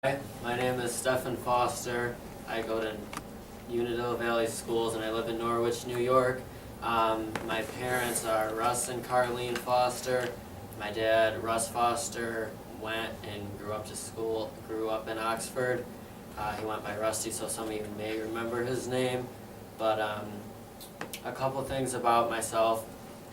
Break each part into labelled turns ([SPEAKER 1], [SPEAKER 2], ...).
[SPEAKER 1] Hi, my name is Stephen Foster. I go to Unadilla Valley Schools and I live in Norwich, New York. My parents are Russ and Carlene Foster. My dad, Russ Foster, went and grew up in Oxford. He went by Rusty, so some of you may remember his name. But a couple things about myself.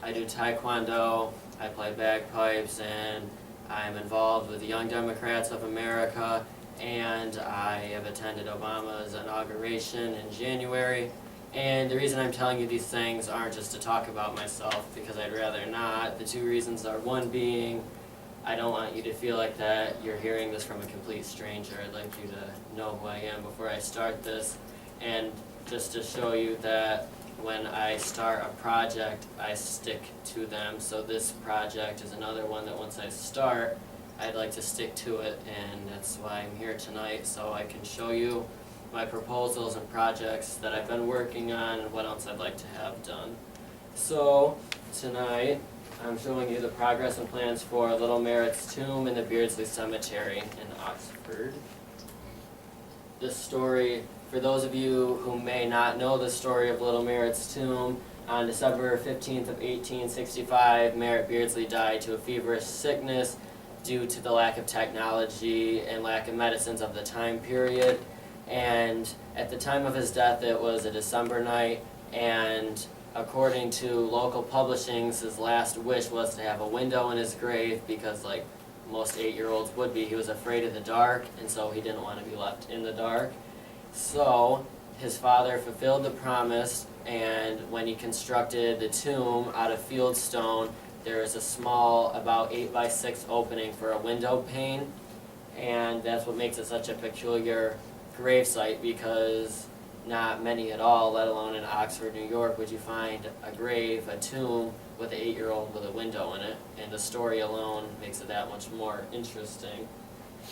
[SPEAKER 1] I do Taekwondo, I play bagpipes, and I'm involved with the Young Democrats of America, and I have attended Obama's inauguration in January. And the reason I'm telling you these things aren't just to talk about myself, because I'd rather not. The two reasons are, one being, I don't want you to feel like that you're hearing this from a complete stranger. I'd like you to know who I am before I start this. And just to show you that when I start a project, I stick to them. So this project is another one that once I start, I'd like to stick to it, and that's why I'm here tonight, so I can show you my proposals and projects that I've been working on and what else I'd like to have done. So tonight, I'm showing you the progress and plans for Little Merritt's tomb in the Beardsley Cemetery in Oxford. This story, for those of you who may not know the story of Little Merritt's tomb, on December 15th of 1865, Merritt Beardsley died to a feverish sickness due to the lack of technology and lack of medicines of the time period. And at the time of his death, it was a December night, and according to local publishings, his last wish was to have a window in his grave because, like most 8-year-olds would be, he was afraid of the dark, and so he didn't want to be left in the dark. So his father fulfilled the promise, and when he constructed the tomb out of field stone, there is a small, about 8x6 opening for a window pane, and that's what makes it such a peculiar grave site, because not many at all, let alone in Oxford, New York, would you find a grave, a tomb, with an 8-year-old with a window in it, and the story alone makes it that much more interesting.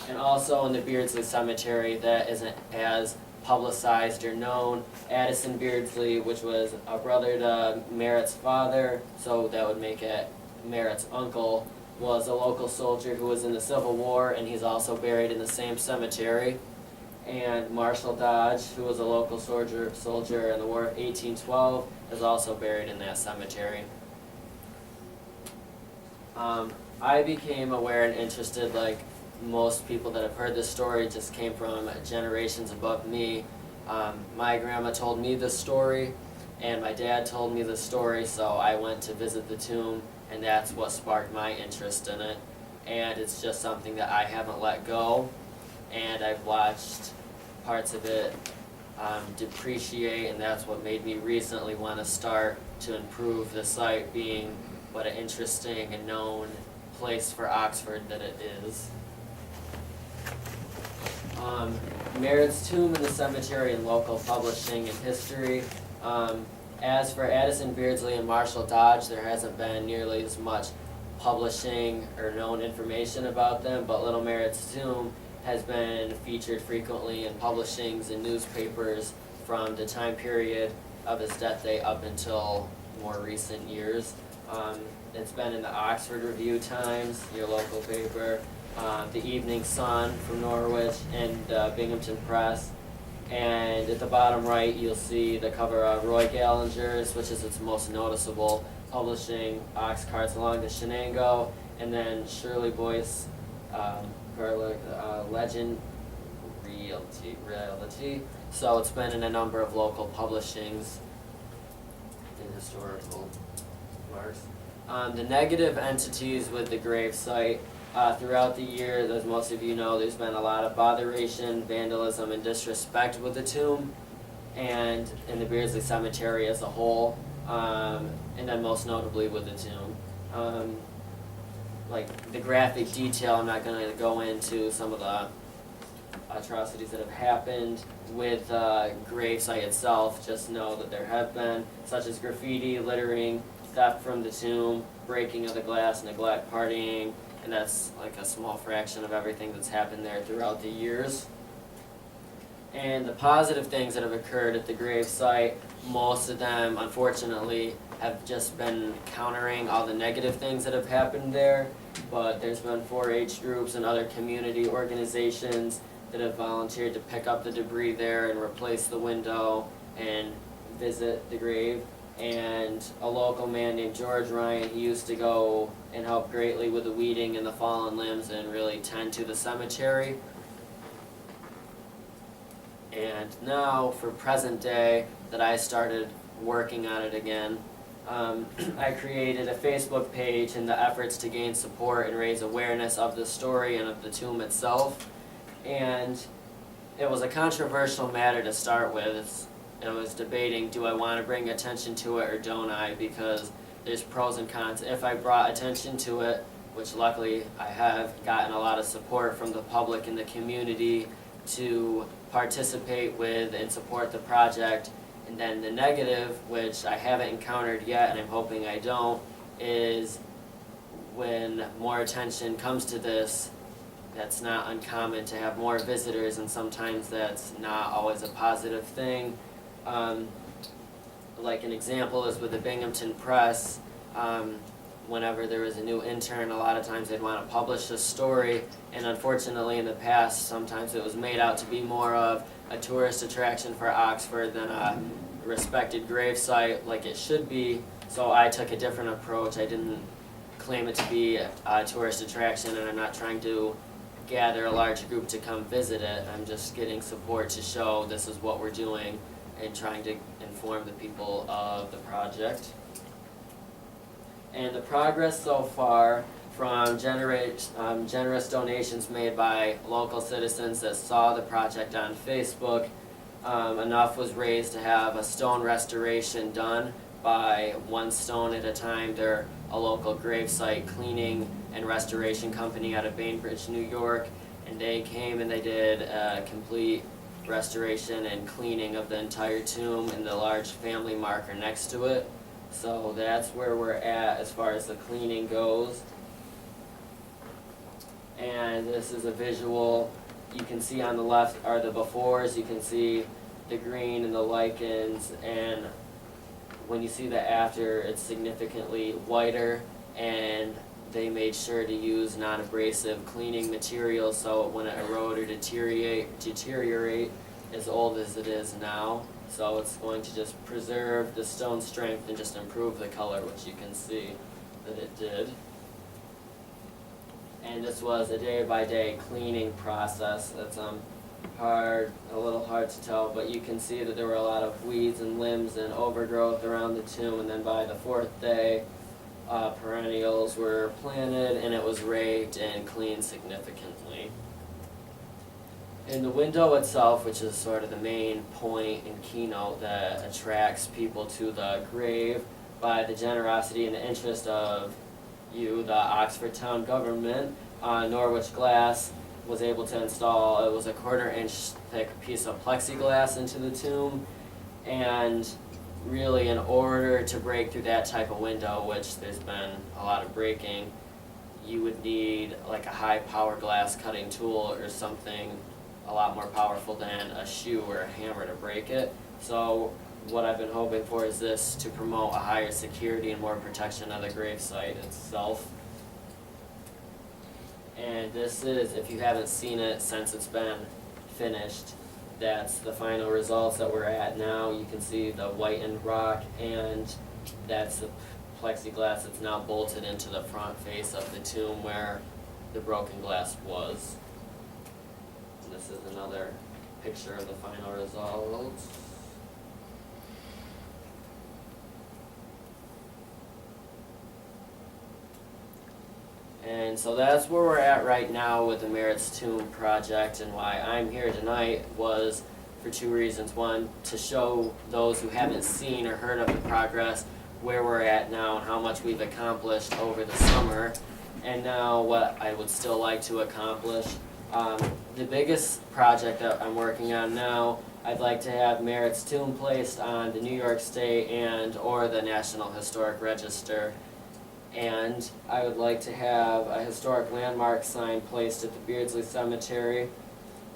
[SPEAKER 1] And also in the Beardsley Cemetery, that isn't as publicized or known, Addison Beardsley, which was a brother to Merritt's father, so that would make it Merritt's uncle, was a local soldier who was in the Civil War, and he's also buried in the same cemetery. And Marshall Dodge, who was a local soldier in the War of 1812, is also buried in that cemetery. I became aware and interested, like most people that have heard this story, just came from generations above me. My grandma told me this story, and my dad told me the story, so I went to visit the tomb, and that's what sparked my interest in it. And it's just something that I haven't let go, and I've watched parts of it depreciate, and that's what made me recently want to start to improve the site, being what an interesting and known place for Oxford that it is. Merritt's tomb in the cemetery and local publishing and history. As for Addison Beardsley and Marshall Dodge, there hasn't been nearly as much publishing or known information about them, but Little Merritt's tomb has been featured frequently in publishings and newspapers from the time period of his death date up until more recent years. It's been in the Oxford Review Times, your local paper, the Evening Sun from Norwich, and Binghamton Press. And at the bottom right, you'll see the cover of Roy Gallinger's, which is its most noticeable publishing, Ox Carts Along the Shenango, and then Shirley Boyce, Legend Realty. So it's been in a number of local publishings in historical marks. The negative entities with the grave site. Throughout the year, as most of you know, there's been a lot of botheration, vandalism, and disrespect with the tomb, and in the Beardsley Cemetery as a whole, and then most notably with the tomb. Like the graphic detail, I'm not going to go into some of the atrocities that have happened with the gravesite itself. Just know that there have been, such as graffiti, littering, theft from the tomb, breaking of the glass, neglect, partying, and that's like a small fraction of everything that's happened there throughout the years. And the positive things that have occurred at the gravesite, most of them, unfortunately, have just been countering all the negative things that have happened there. But there's been 4-H groups and other community organizations that have volunteered to pick up the debris there and replace the window and visit the grave. And a local man named George Ryan, he used to go and help greatly with the weeding and the fallen limbs and really tend to the cemetery. And now, for present day, that I started working on it again, I created a Facebook page in the efforts to gain support and raise awareness of the story and of the tomb itself. And it was a controversial matter to start with. I was debating, do I want to bring attention to it or don't I, because there's pros and cons. If I brought attention to it, which luckily I have gotten a lot of support from the public and the community to participate with and support the project, and then the negative, which I haven't encountered yet and I'm hoping I don't, is when more attention comes to this, that's not uncommon to have more visitors, and sometimes that's not always a positive thing. Like an example is with the Binghamton Press. Whenever there was a new intern, a lot of times they'd want to publish a story, and unfortunately in the past sometimes it was made out to be more of a tourist attraction for Oxford than a respected gravesite like it should be. So I took a different approach. I didn't claim it to be a tourist attraction, and I'm not trying to gather a large group to come visit it. I'm just getting support to show this is what we're doing and trying to inform the people of the project. And the progress so far from generous donations made by local citizens that saw the project on Facebook, enough was raised to have a stone restoration done by one stone at a time. They're a local gravesite cleaning and restoration company out of Bainbridge, New York, and they came and they did a complete restoration and cleaning of the entire tomb and the large family marker next to it. So that's where we're at as far as the cleaning goes. And this is a visual. You can see on the left are the befores. You can see the green and the lichens, and when you see the after, it's significantly whiter, and they made sure to use non-abrasive cleaning materials so it wouldn't erode or deteriorate as old as it is now. So it's going to just preserve the stone strength and just improve the color, which you can see that it did. And this was a day-by-day cleaning process. That's a little hard to tell, but you can see that there were a lot of weeds and limbs and overgrowth around the tomb, and then by the fourth day, perennials were planted and it was raked and cleaned significantly. In the window itself, which is sort of the main point and keynote that attracts people to the grave, by the generosity and the interest of you, the Oxford town government, Norwich Glass was able to install, it was a 1/4 inch thick piece of plexiglass into the tomb, and really in order to break through that type of window, which there's been a lot of breaking, you would need like a high power glass cutting tool or something a lot more powerful than a shoe or a hammer to break it. So what I've been hoping for is this to promote a higher security and more protection of the gravesite itself. And this is, if you haven't seen it since it's been finished, that's the final results that we're at now. You can see the whitened rock, and that's the plexiglass that's now bolted into the front face of the tomb where the broken glass was. And this is another picture of the final results. And so that's where we're at right now with the Merritt's Tomb project, and why I'm here tonight was for two reasons. One, to show those who haven't seen or heard of the progress where we're at now and how much we've accomplished over the summer, and now what I would still like to accomplish. The biggest project that I'm working on now, I'd like to have Merritt's Tomb placed on the New York State and or the National Historic Register. And I would like to have a historic landmark sign placed at the Beardsley Cemetery,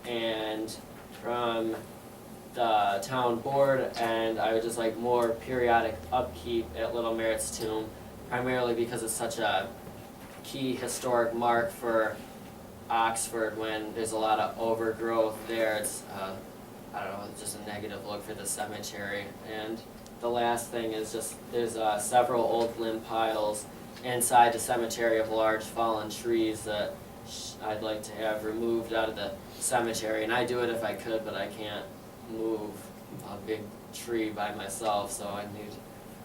[SPEAKER 1] and from the town board, and I would just like more periodic upkeep at Little Merritt's Tomb, primarily because it's such a key historic mark for Oxford, when there's a lot of overgrowth there, it's, I don't know, it's just a negative look for the cemetery. And the last thing is just, there's several old limb piles inside the cemetery of large fallen trees that I'd like to have removed out of the cemetery. And I do it if I could, but I can't move a big tree by myself, so I need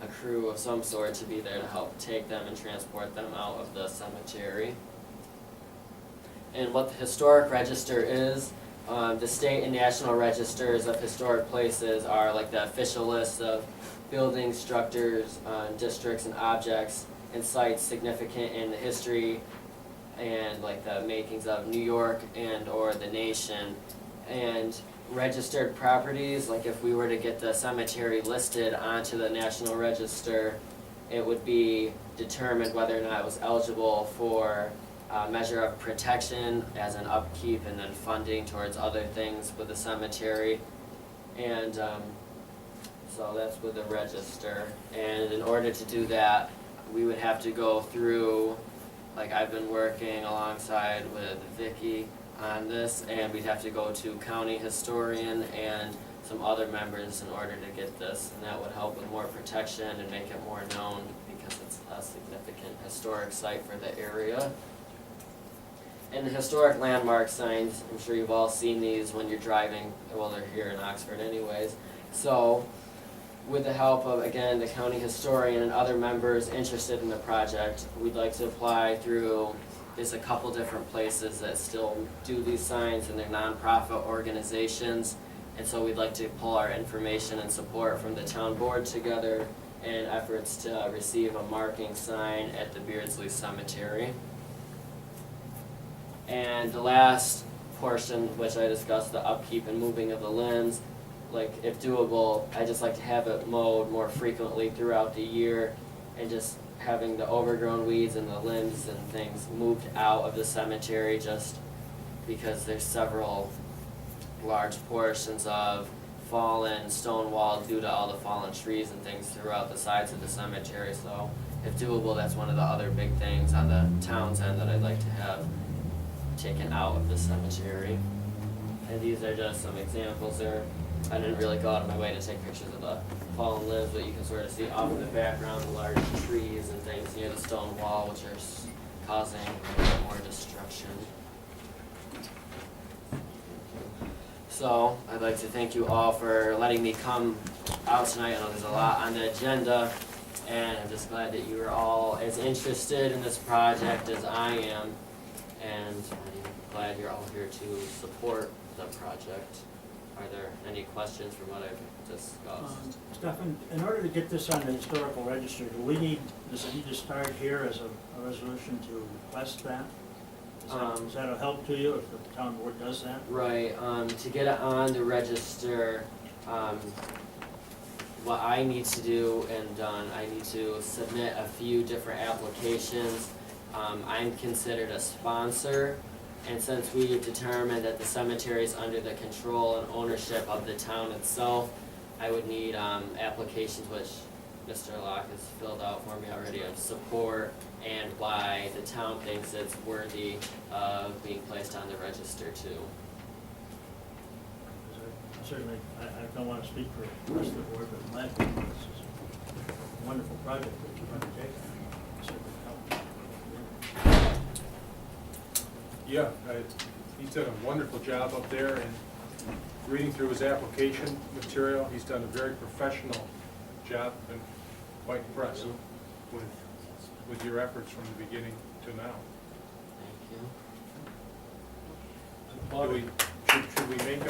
[SPEAKER 1] a crew of some sort to be there to help take them and transport them out of the cemetery. And what the Historic Register is, the state and national registers of historic places are like the official list of buildings, structures, districts, and objects and sites significant in the history and like the makings of New York and or the nation. And registered properties, like if we were to get the cemetery listed onto the National Register, it would be determined whether or not it was eligible for a measure of protection as an upkeep and then funding towards other things with the cemetery. And so that's with the register. And in order to do that, we would have to go through, like I've been working alongside with Vicky on this, and we'd have to go to county historian and some other members in order to get this, and that would help with more protection and make it more known because it's a significant historic site for the area. And the historic landmark signs, I'm sure you've all seen these when you're driving, well they're here in Oxford anyways. So with the help of, again, the county historian and other members interested in the project, we'd like to apply through, there's a couple different places that still do these signs, and they're nonprofit organizations. And so we'd like to pull our information and support from the town board together in efforts to receive a marking sign at the Beardsley Cemetery. And the last portion, which I discussed, the upkeep and moving of the limbs, like if doable, I just like to have it mowed more frequently throughout the year, and just having the overgrown weeds and the limbs and things moved out of the cemetery, just because there's several large portions of fallen stone wall due to all the fallen trees and things throughout the sides of the cemetery. So if doable, that's one of the other big things on the town's end that I'd like to have taken out of the cemetery. And these are just some examples there. I didn't really go out of my way to take pictures of the fallen limbs, but you can sort of see off in the background the large trees and things near the stone wall, which are causing a bit more destruction. So I'd like to thank you all for letting me come out tonight. I know there's a lot on the agenda, and I'm just glad that you are all as interested in this project as I am, and I'm glad you're all here to support the project. Are there any questions from what I've discussed?
[SPEAKER 2] Stefan, in order to get this on the historical register, does it need to start here as a resolution to request that? Is that a help to you if the town board does that?
[SPEAKER 1] Right, to get it on the register, what I need to do and done, I need to submit a few different applications. I'm considered a sponsor, and since we have determined that the cemetery is under the control and ownership of the town itself, I would need applications, which Mr. Locke has filled out for me already, of support and why the town thinks it's worthy of being placed on the register too.
[SPEAKER 2] Certainly, I don't want to speak for the rest of the board, but in my opinion, this is a wonderful project that you've undertaken. Certainly help.
[SPEAKER 3] Yeah, he's done a wonderful job up there, and reading through his application material, he's done a very professional job, and quite impressed with your efforts from the beginning to now.
[SPEAKER 1] Thank you.
[SPEAKER 3] Should we make a